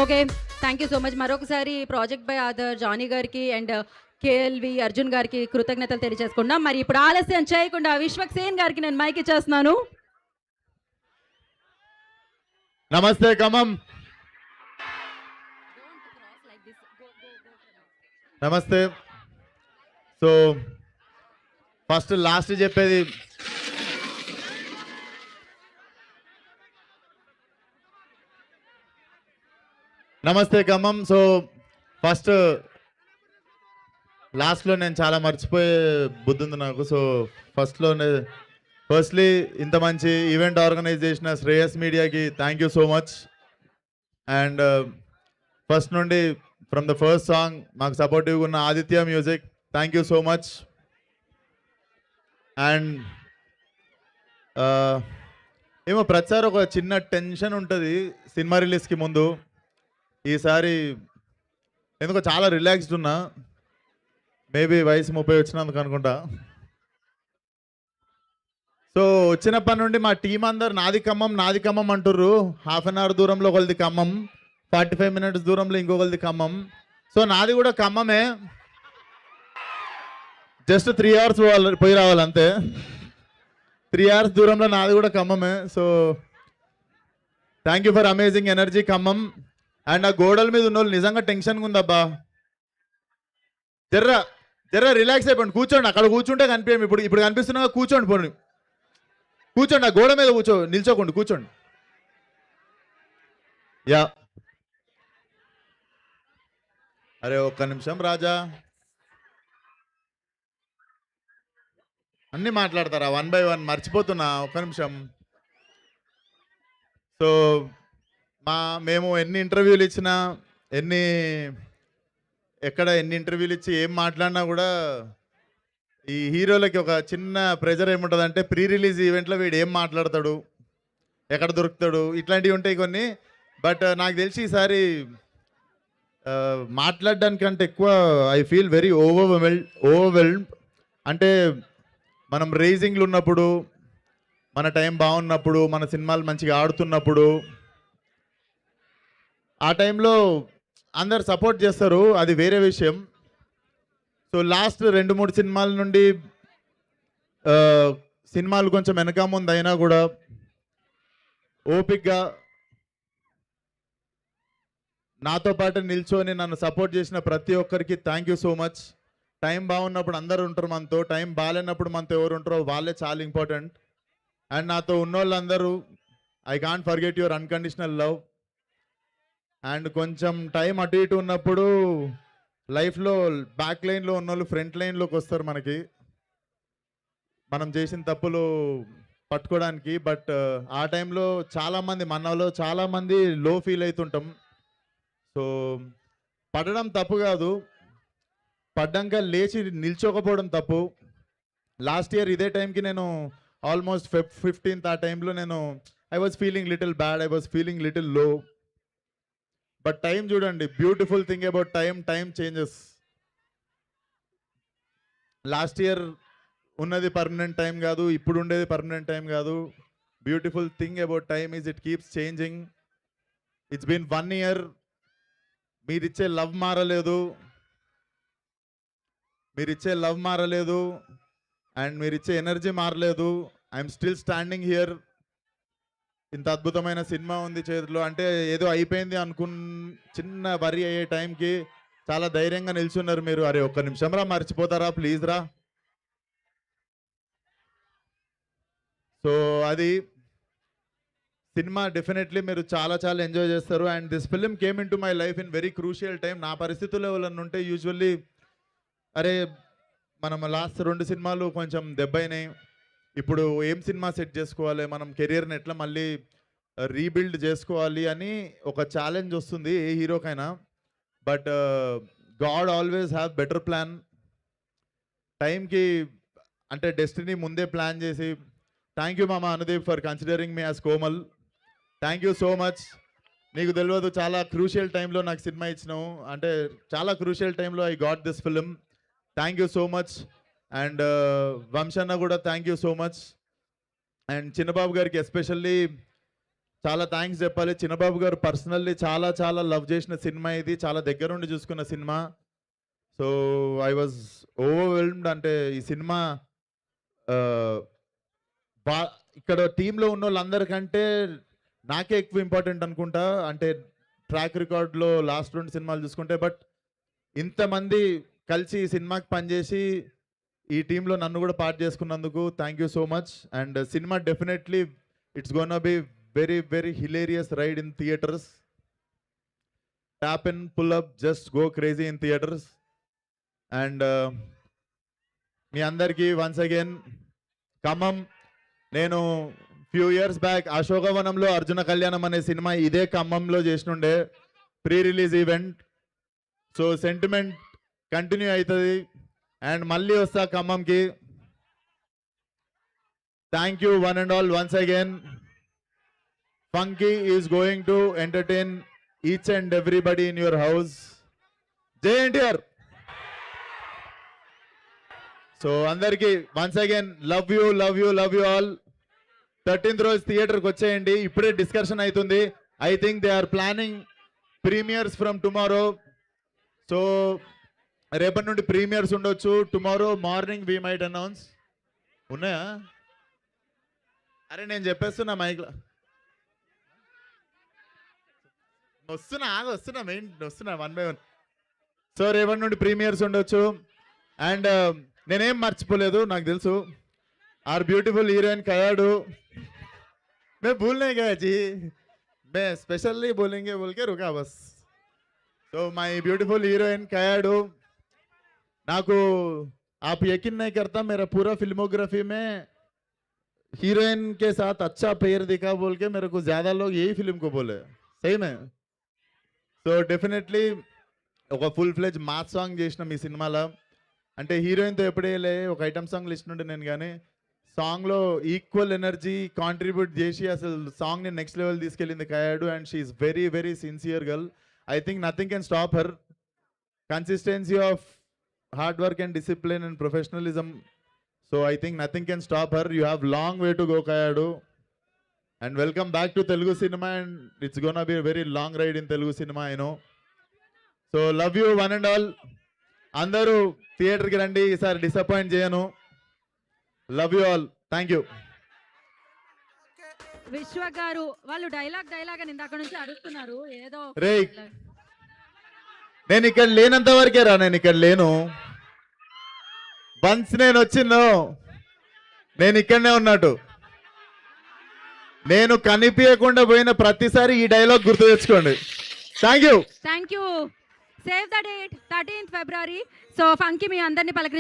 Okay. Thank you so much. మరొకసారి project by author Johnny గారికి and KLV Arjun గారికి కృతజ్ఞతలు తెలియజేసుకుంటున్నాం. మరి ఇప్పుడు ఆలస్యం చేయకుండా విశ్వక్ సేన్ గారికి నేను మైక్ ఇచ్చేస్తున్నాను. నమస్తే ఖమ్మం. నమస్తే. సో ఫస్ట్ లాస్ట్ చెప్పేది నమస్తే ఖమ్మం. సో ఫస్ట్ లాస్ట్లో నేను చాలా మర్చిపోయే బుద్ధి ఉంది నాకు. సో ఫస్ట్లీ ఇంత మంచి ఈవెంట్ ఆర్గనైజ్ చేసిన శ్రేయస్ మీడియాకి thank you so much. And first నుండి ఫ్రమ్ ద ఫస్ట్ సాంగ్ మాకు సపోర్టివ్గా ఉన్న Aditya music thank you so much. And ఏమో ప్రతిసారి ఒక చిన్న టెన్షన్ ఉంటుంది సినిమా రిలీజ్కి ముందు. ఈసారి ఎందుకో చాలా రిలాక్స్డ్ ఉన్నా. మేబీ వయసు 30 వచ్చినందుకు అనుకుంటా. సో వచ్చినప్పటి నుండి మా టీం అందరు నాది ఖమ్మం అంటుర్రు. హాఫ్ అన్ అవర్ దూరంలో ఒకరిది ఖమ్మం, 45 మినిట్స్ దూరంలో ఇంకొకరిది ఖమ్మం. సో నాది కూడా ఖమ్మమే, జస్ట్ 3 అవర్స్ పోయి రావాలి అంతే. 3 అవర్స్ దూరంలో నాది కూడా ఖమ్మమే. So thank you for amazing energy Khammam. And ఆ గోడల మీద ఉన్న వాళ్ళు నిజంగా టెన్షన్గా ఉందబ్బా. జర్ర రిలాక్స్ అయిపోండి, కూర్చోండి. అక్కడ కూర్చుంటే కనిపించండి. ఇప్పుడు కనిపిస్తున్నా కూర్చోండి. పోండి కూర్చోండి, ఆ గోడ మీద నిల్చోకండి, కూర్చోండి. యా అరే ఒక్క నిమిషం రాజా, అన్నీ మాట్లాడతారా 1 by 1? మర్చిపోతున్నా, ఒక్క నిమిషం. సో మేము ఎన్ని ఇంటర్వ్యూలు ఇచ్చినా, ఎన్ని ఇంటర్వ్యూలు ఇచ్చి ఏం మాట్లాడినా కూడా ఈ హీరోలకి ఒక చిన్న ప్రెజర్ ఏముంటుందంటే ప్రీ రిలీజ్ ఈవెంట్లో వీడు ఏం మాట్లాడతాడు, ఎక్కడ దొరుకుతాడు, ఇట్లాంటివి ఉంటాయి కొన్ని. బట్ నాకు తెలిసి ఈసారి మాట్లాడడానికంటే ఎక్కువ ఐ ఫీల్ వెరీ ఓవర్వెల్డ్. అంటే మనం రేజింగ్లు ఉన్నప్పుడు, మన టైం బాగున్నప్పుడు, మన సినిమాలు మంచిగా ఆడుతున్నప్పుడు, ఆ టైంలో అందరు సపోర్ట్ చేస్తారు, అది వేరే విషయం. సో లాస్ట్ 2-3 సినిమాల నుండి సినిమాలు కొంచెం వెనక ముందు అయినా కూడా ఓపిక్గా నాతో పాటు నిల్చొని నన్ను సపోర్ట్ చేసిన ప్రతి ఒక్కరికి thank you so much. Time బాగున్నప్పుడు అందరు ఉంటారు మనతో, టైం బాగాలేనప్పుడు మనతో ఎవరు ఉంటారో వాళ్ళే చాలా ఇంపార్టెంట్. అండ్ నాతో ఉన్నోళ్ళందరూ I can't forget your unconditional love. And కొంచెం టైం అటు ఇటు ఉన్నప్పుడు లైఫ్లో బ్యాక్ లైన్లో ఉన్నోళ్ళు ఫ్రంట్ లైన్లోకి వస్తారు మనకి, మనం చేసిన తప్పులు పట్టుకోవడానికి. బట్ ఆ టైంలో చాలామంది మనలో చాలామంది లో ఫీల్ అవుతుంటాం. సో పడడం తప్పు కాదు, పడ్డాక లేచి నిల్చోకపోవడం తప్పు. లాస్ట్ ఇయర్ ఇదే టైంకి నేను ఆల్మోస్ట్ Feb 15th ఆ టైంలో నేను I was feeling little bad, I was feeling little low. But time చూడండి, beautiful thing about time changes. Last year ఉన్నది పర్మనెంట్ టైం కాదు, ఇప్పుడు ఉండేది పర్మనెంట్ టైం కాదు. Beautiful thing about time is it keeps changing. It's been 1 year. మీరిచ్చే love మారలేదు, and మీరిచ్చే energy మారలేదు. I'm still standing here. ఇంత అద్భుతమైన సినిమా ఉంది చేతిలో, అంటే ఏదో అయిపోయింది చిన్న వరి అయ్యే టైంకి చాలా ధైర్యంగా నిల్చున్నారు మీరు. అరే ఒక్క నిమిషం రా, మర్చిపోతారా ప్లీజ్ రా. సో అది సినిమా డెఫినెట్లీ మీరు చాలా చాలా ఎంజాయ్ చేస్తారు. And this film came in to my life in very crucial time. నా పరిస్థితుల్లో ఎవరన్నా ఉంటే యూజువల్లీ అరే మనం లాస్ట్ 2 సినిమాలు కొంచెం దెబ్బైనాయి, ఇప్పుడు ఏం సినిమా సెట్ చేసుకోవాలి, మనం కెరియర్ని ఎట్లా మళ్ళీ రీబిల్డ్ చేసుకోవాలి అని ఒక ఛాలెంజ్ వస్తుంది ఏ హీరోకైనా. But God always have better plan. టైంకి అంటే డెస్టినీ ముందే ప్లాన్ చేసి, థ్యాంక్ యూ మామ Anudeep for considering me as Komal. Thank you so much. నీకు తెలియదు, చాలా క్రూషియల్ టైంలో నాకు సినిమా ఇచ్చినావు, అంటే చాలా క్రూషియల్ టైంలో I got this film. Thank you so much. And వంశన్న కూడా thank you so much. And Chinnababu గారికి ఎస్పెషల్లీ చాలా థ్యాంక్స్ చెప్పాలి. చిన్నబాబు గారు పర్సనల్లీ చాలా చాలా లవ్ చేసిన సినిమా ఇది. చాలా దగ్గరుండి చూసుకున్న cinema. So I was overwhelmed. అంటే ఈ సినిమా ఆహ్, బా ఇక్కడ టీంలో ఉన్నోళ్ళందరికంటే నాకే ఎక్కువ ఇంపార్టెంట్ అనుకుంటా. అంటే ట్రాక్ రికార్డ్‌లో లాస్ట్ 2 సినిమాలు చూసుకుంటే. బట్ ఇంతమంది కలిసి ఈ సినిమాకి పనిచేసి ఈ టీంలో నన్ను కూడా పార్ట్ చేసుకున్నందుకు thank you so much. And cinema definitely it's gonna be very very hilarious ride in theatres. Tap and pull up, just go crazy in theatres. And మీ అందరికీ వన్స్ అగైన్ ఖమ్మం, నేను ఫ్యూ ఇయర్స్ బ్యాక్ అశోకవనంలో అర్జున కళ్యాణం అనే cinema ఇదే ఖమ్మంలో చేసినుండే pre release event. So sentiment continue అవుతుంది and మళ్ళీ వస్తా ఖమ్మంకి. Thank you one and all once again. Funky is going to entertain each and everybody in your house. జై ఎన్టీఆర్. సో అందరికీ once again love you love you love you all. 13th రోజు థియేటర్కి వచ్చేయండి. ఇప్పుడే డిస్కషన్ అవుతుంది. I think they are planning premieres from tomorrow. So రేపటి నుండి premieres ఉండొచ్చు. Tomorrow morning we might announce. ఉన్నాయా? అరే నేను చెప్పేస్తున్నా మైక్లో. వస్తున్నా మెయిన్ వస్తున్నా 1 by 1. సో రేపటి నుండి ప్రీమియర్స్ ఉండొచ్చు. అండ్ నేనేం మర్చిపోలేదు, నాకు తెలుసు. Our beautiful heroine Kayadu. मैं भूल नहीं गया जी, मैं स्पेशली बोलेंगे बोल के रुका बस. तो माय ब्यूटीफुल हीरोइन कयाडू. नाकू आप यकीन नहीं करता, मेरा पूरा फिल्मोग्राफी में हीरोइन के साथ अच्छा पेयर दिखा बोल के मेरे को ज्यादा लोग यही फिल्म को बोले. सही में. సో డెఫినెట్లీ ఒక ఫుల్ ఫ్లెజ్ మాస్ సాంగ్ చేసిన మీ సినిమాలో. అంటే హీరోయిన్తో ఎప్పుడే ఒక ఐటమ్ సాంగ్ లిస్ట్ నుండి నేను, కానీ సాంగ్లో ఈక్వల్ ఎనర్జీ కాంట్రిబ్యూట్ చేసి అసలు సాంగ్ని నెక్స్ట్ లెవెల్ తీసుకెళ్ళింది Kayadu. And she's very very sincere girl. I think nothing can stop her. Consistency of hard work and discipline and professionalism. So I think nothing can stop her. You have long way to go Kayadu. And welcome back to Telugu cinema. And it's gonna be very long ride in Telugu cinema I know. So love you one and all. అందరూ థియేటర్కి రండి, ఈసారి disappoint చేయను. Love you all. Thank you. విశ్వ గారు వాళ్ళు dialogue అని ఇందాక నుంచి అడుగుతున్నారు ఏదో. రే నేను ఇక్కడ లేనంత వరకే రా, నేను ఇక్కడ లేను. వన్స్ నేను వచ్చిందో నేను ఇక్కడనే ఉన్నట్టు. నేను కనిపించకుండా పోయిన ప్రతిసారి ఈ డైలాగ్ గుర్తు తెచ్చుకోండి. Thank you. Save the date 13th February. So Funky మీ అందరినీ పలకరించి